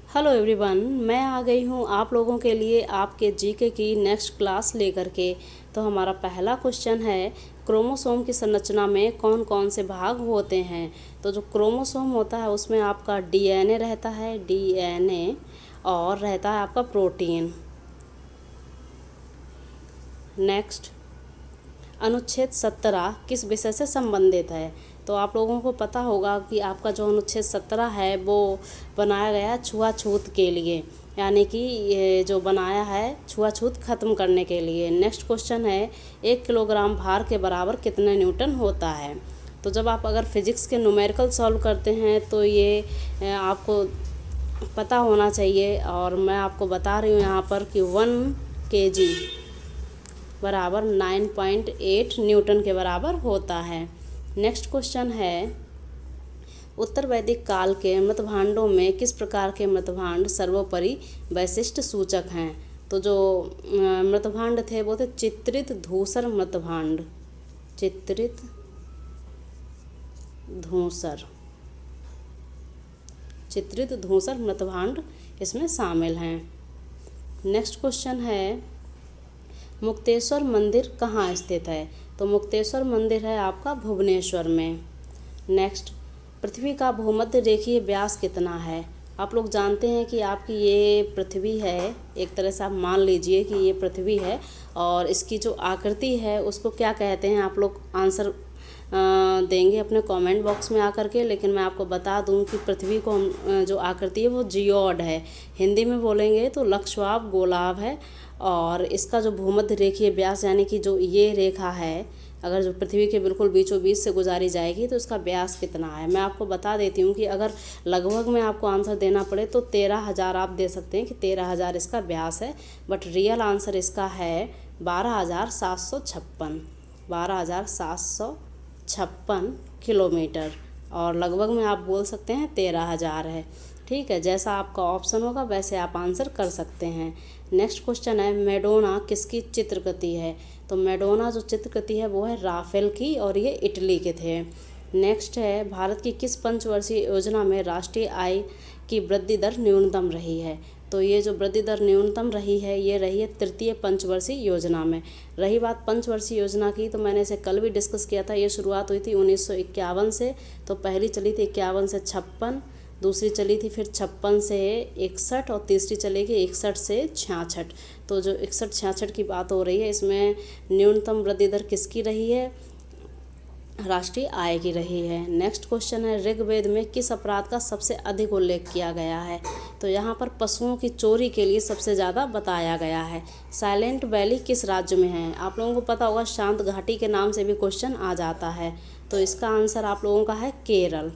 Hello everyone, मैं आ गई हूँ आप लोगों के लिए आपके जीके की नेक्स्ट क्लास लेकर के। तो हमारा पहला क्वेश्चन है, क्रोमोसोम की संरचना में कौन कौन से भाग होते हैं। तो जो क्रोमोसोम होता है उसमें आपका डीएनए रहता है, डीएनए, और रहता है आपका प्रोटीन। नेक्स्ट, अनुच्छेद 17 किस विषय से संबंधित है। तो आप लोगों को पता होगा कि आपका जो अनुच्छेद 17 है वो बनाया गया छुआछूत के लिए, यानी कि ये जो बनाया है छुआछूत खत्म करने के लिए। नेक्स्ट क्वेश्चन है, 1 किलोग्राम भार के बराबर कितने न्यूटन होता है। तो जब आप अगर फिजिक्स के न्यूमेरिकल सॉल्व करते हैं तो ये आपको पता होना चाहिए, और मैं आपको बता रही हूँ यहाँ पर कि 1 kg बराबर 9.8 न्यूटन के बराबर होता है। नेक्स्ट क्वेश्चन है, उत्तर वैदिक काल के मृतभांडों में किस प्रकार के मृतभांड सर्वोपरि वैशिष्ट सूचक हैं। तो जो मृतभांड थे वो थे चित्रित धूसर मृतभांड, चित्रित धूसर, चित्रित धूसर मृतभांड इसमें शामिल हैं। नेक्स्ट क्वेश्चन है, मुक्तेश्वर मंदिर कहाँ स्थित है। तो मुक्तेश्वर मंदिर है आपका भुवनेश्वर में। नेक्स्ट, पृथ्वी का भूमध्य रेखीय व्यास कितना है। आप लोग जानते हैं कि आपकी ये पृथ्वी है, एक तरह से आप मान लीजिए कि ये पृथ्वी है, और इसकी जो आकृति है उसको क्या कहते हैं। आप लोग आंसर देंगे अपने कमेंट बॉक्स में आकर के, लेकिन मैं आपको बता दूं कि पृथ्वी को जो आकृति है वो जियोड है, हिंदी में बोलेंगे तो लक्षवाब गोलाव है। और इसका जो भूमध्य रेखीय व्यास, यानी कि जो ये रेखा है, अगर जो पृथ्वी के बिल्कुल बीचों बीच से गुजारी जाएगी तो इसका व्यास कितना है। मैं आपको बता देती हूँ कि अगर लगभग में आपको आंसर देना पड़े तो 13,000 आप दे सकते हैं कि 13,000 इसका व्यास है, बट रियल आंसर इसका है 12,756, 12,756 किलोमीटर, और लगभग में आप बोल सकते हैं 13,000 है। ठीक है, जैसा आपका ऑप्शन होगा वैसे आप आंसर कर सकते हैं। नेक्स्ट क्वेश्चन है, मैडोना किसकी चित्रकृति है। तो मैडोना जो चित्रकृति है वो है राफेल की, और ये इटली के थे। नेक्स्ट है, भारत की किस पंचवर्षीय योजना में राष्ट्रीय आय की वृद्धि दर न्यूनतम रही है। तो ये जो वृद्धि दर न्यूनतम रही है ये रही है तृतीय पंचवर्षीय योजना में। रही बात पंचवर्षीय योजना की, तो मैंने इसे कल भी डिस्कस किया था। ये शुरुआत हुई थी 1951 से। तो पहली चली थी 51 से 56, दूसरी चली थी फिर 56 से 61, और तीसरी चलेगी 61 से 66। तो जो 61-66 की बात हो रही है, इसमें न्यूनतम वृद्धि दर किसकी रही है, राष्ट्रीय आय की रही है। नेक्स्ट क्वेश्चन है, ऋग्वेद में किस अपराध का सबसे अधिक उल्लेख किया गया है। तो यहाँ पर पशुओं की चोरी के लिए सबसे ज़्यादा बताया गया है। साइलेंट वैली किस राज्य में है। आप लोगों को पता होगा शांत घाटी के नाम से भी क्वेश्चन आ जाता है। तो इसका आंसर आप लोगों का है केरल,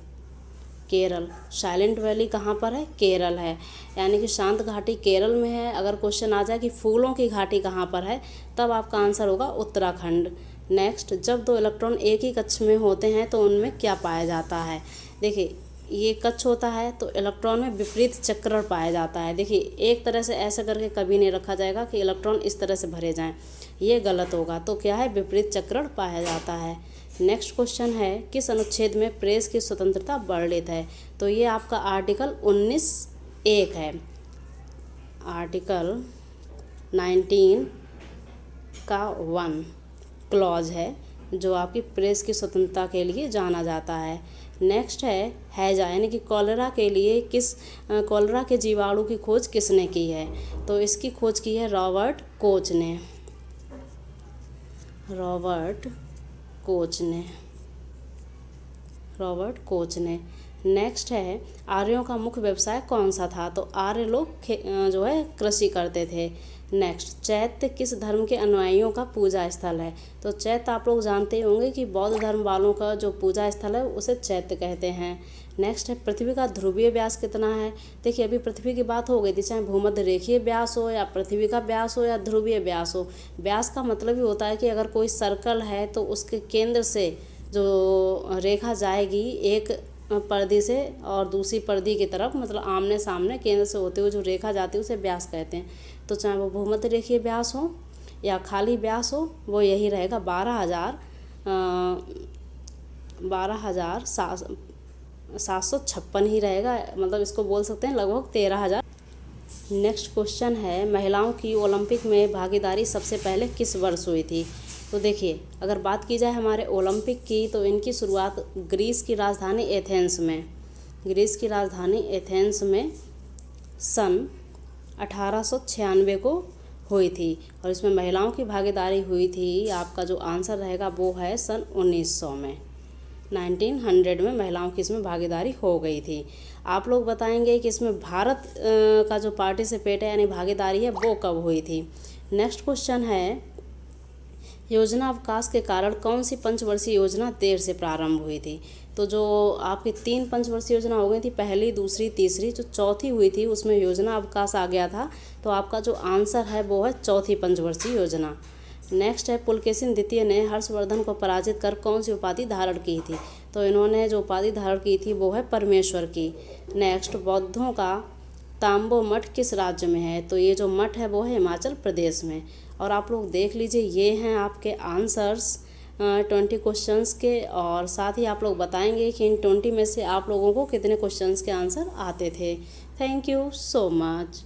केरल। साइलेंट वैली कहाँ पर है, केरल है, यानी कि शांत घाटी केरल में है। अगर क्वेश्चन आ जाए कि फूलों की घाटी कहाँ पर है, तब आपका आंसर होगा उत्तराखंड। नेक्स्ट, जब दो इलेक्ट्रॉन एक ही कक्ष में होते हैं तो उनमें क्या पाया जाता है। देखिए, ये कक्ष होता है तो इलेक्ट्रॉन में विपरीत चक्रण पाया जाता है। देखिए, एक तरह से ऐसा करके कभी नहीं रखा जाएगा कि इलेक्ट्रॉन इस तरह से भरे जाएं, ये गलत होगा। तो क्या है, विपरीत चक्रण पाया जाता है। नेक्स्ट क्वेश्चन है, किस अनुच्छेद में प्रेस की स्वतंत्रता वर्णित है। तो ये आपका आर्टिकल 19(1) है, आर्टिकल 19 का 1 क्लॉज है, जो आपकी प्रेस की स्वतंत्रता के लिए जाना जाता है। नेक्स्ट है, हैजा यानी कि कॉलेरा के लिए कॉलेरा के जीवाणु की खोज किसने की है। तो इसकी खोज की है रॉबर्ट कोच ने, रॉबर्ट कोच ने। नेक्स्ट है, आर्यों का मुख्य व्यवसाय कौन सा था। तो आर्य लोग जो है कृषि करते थे। नेक्स्ट, चैत्य किस धर्म के अनुयायियों का पूजा स्थल है। तो चैत्य आप लोग जानते होंगे कि बौद्ध धर्म वालों का जो पूजा स्थल है उसे चैत्य कहते हैं। नेक्स्ट है, पृथ्वी का ध्रुवीय व्यास कितना है। देखिए, अभी पृथ्वी की बात हो गई थी, चाहे भूमध्य रेखीय व्यास हो या पृथ्वी का व्यास हो या ध्रुवीय व्यास हो। व्यास का मतलब ही होता है कि अगर कोई सर्कल है तो उसके केंद्र से जो रेखा जाएगी एक पर्दी से और दूसरी पर्दी की तरफ, मतलब आमने सामने केंद्र से होते हुए जो रेखा जाती है उसे व्यास कहते हैं। तो चाहे वो भूमध्य रेखीय व्यास हो या खाली व्यास हो, वो यही रहेगा 12,000 756 ही रहेगा, मतलब इसको बोल सकते हैं लगभग 13,000। नेक्स्ट क्वेश्चन है, महिलाओं की ओलंपिक में भागीदारी सबसे पहले किस वर्ष हुई थी? तो देखिए, अगर बात की जाए हमारे ओलंपिक की, तो इनकी शुरुआत ग्रीस की राजधानी एथेंस में सन 1896 को हुई थी। और इसमें महिलाओं की भागीदारी हुई थी, आपका जो आंसर रहेगा वो है सन 1900 में, 1900 में महिलाओं की इसमें भागीदारी हो गई थी। आप लोग बताएंगे कि इसमें भारत का जो पार्टिसिपेट है यानी भागीदारी है वो कब हुई थी। नेक्स्ट क्वेश्चन है, योजना अवकाश के कारण कौन सी पंचवर्षीय योजना देर से प्रारंभ हुई थी? तो जो आपकी 3 पंचवर्षीय योजना हो गई थी, पहली, दूसरी, तीसरी, जो चौथी हुई थी उसमें योजना अवकाश आ गया था, तो आपका जो आंसर है वो है चौथी पंचवर्षीय योजना। नेक्स्ट है, पुलकेशिन द्वितीय ने हर्षवर्धन को पराजित कर कौन सी उपाधि धारण की थी? तो इन्होंने जो उपाधि धारण की थी वो है परमेश्वर की। नेक्स्ट, बौद्धों का तांबो मठ किस राज्य में है? तो ये जो मठ है वो है हिमाचल प्रदेश में। और आप लोग देख लीजिए, ये हैं आपके आंसर्स 20 क्वेश्चंस के, और साथ ही आप लोग बताएंगे कि इन 20 में से आप लोगों को कितने क्वेश्चंस के आंसर आते थे। Thank you so much.